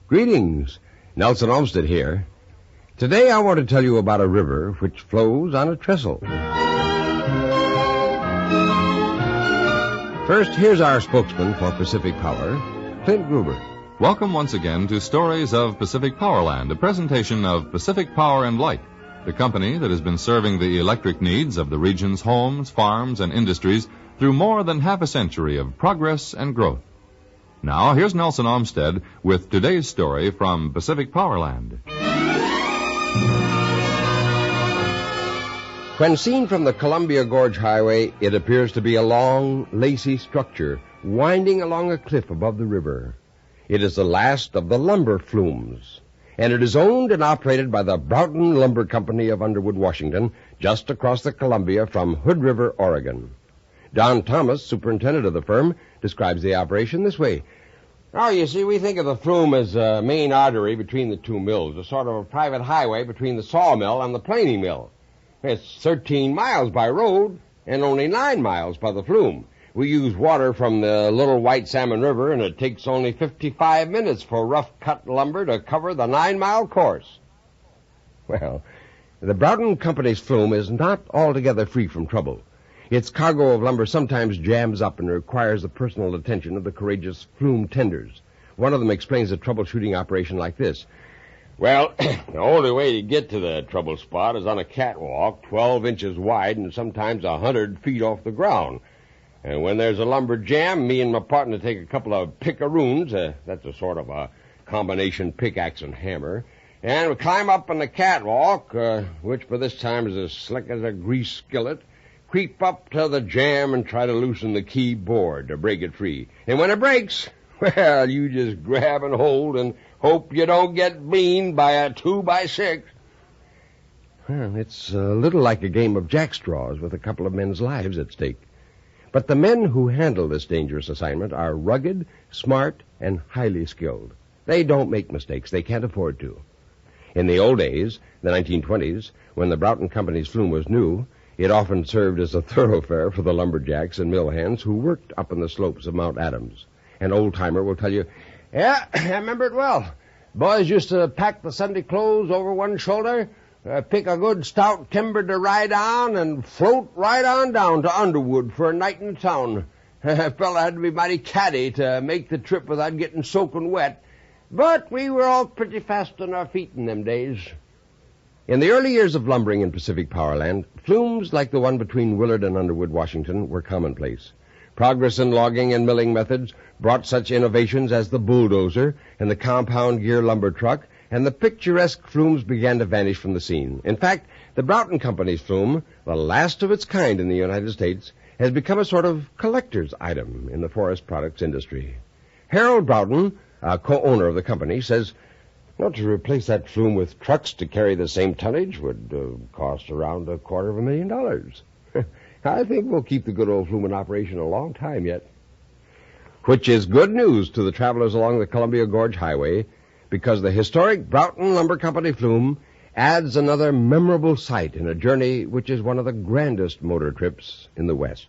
Greetings. Nelson Olmsted here. Today I want to tell you about a river which flows on a trestle. First, here's our spokesman for Pacific Power, Clint Gruber. Welcome once again to Stories of Pacific Powerland, a presentation of Pacific Power and Light, the company that has been serving the electric needs of the region's homes, farms, and industries through more than half a century of progress and growth. Now, here's Nelson Olmsted with today's story from Pacific Powerland. When seen from the Columbia Gorge Highway, it appears to be a long, lacy structure winding along a cliff above the river. It is the last of the lumber flumes, and it is owned and operated by the Broughton Lumber Company of Underwood, Washington, just across the Columbia from Hood River, Oregon. Don Thomas, superintendent of the firm, describes the operation this way. Oh, you see, we think of the Flume as a main artery between the two mills, a sort of a private highway between the sawmill and the planing mill. It's 13 miles by road and only 9 miles by the Flume. We use water from the Little White Salmon River, and it takes only 55 minutes for rough-cut lumber to cover the 9-mile course. Well, the Broughton Company's Flume is not altogether free from trouble. Its cargo of lumber sometimes jams up and requires the personal attention of the courageous Flume tenders. One of them explains the troubleshooting operation like this. Well, the only way to get to the trouble spot is on a catwalk 12 inches wide and sometimes 100 feet off the ground. And when there's a lumber jam, me and my partner take a couple of pickaroons, that's a sort of a combination pickaxe and hammer, and we climb up on the catwalk, which by this time is as slick as a grease skillet, creep up to the jam and try to loosen the keyboard to break it free. And when it breaks, well, you just grab and hold and hope you don't get beamed by a 2x6. Well, it's a little like a game of jackstraws with a couple of men's lives at stake. But the men who handle this dangerous assignment are rugged, smart, and highly skilled. They don't make mistakes. They can't afford to. In the old days, the 1920s, when the Broughton Company's Flume was new, it often served as a thoroughfare for the lumberjacks and mill hands who worked up in the slopes of Mount Adams. An old-timer will tell you, yeah, I remember it well. Boys used to pack the Sunday clothes over one shoulder, pick a good stout timber to ride on, and float right on down to Underwood for a night in town. A fella had to be mighty catty to make the trip without getting soaking wet. But we were all pretty fast on our feet in them days. In the early years of lumbering in Pacific Powerland, flumes like the one between Willard and Underwood, Washington, were commonplace. Progress in logging and milling methods brought such innovations as the bulldozer and the compound gear lumber truck, and the picturesque flumes began to vanish from the scene. In fact, the Broughton Company's Flume, the last of its kind in the United States, has become a sort of collector's item in the forest products industry. Harold Broughton, a co-owner of the company, says, "Well, to replace that Flume with trucks to carry the same tonnage would cost around $250,000. I think we'll keep the good old Flume in operation a long time yet." Which is good news to the travelers along the Columbia Gorge Highway, because the historic Broughton Lumber Company Flume adds another memorable sight in a journey which is one of the grandest motor trips in the West.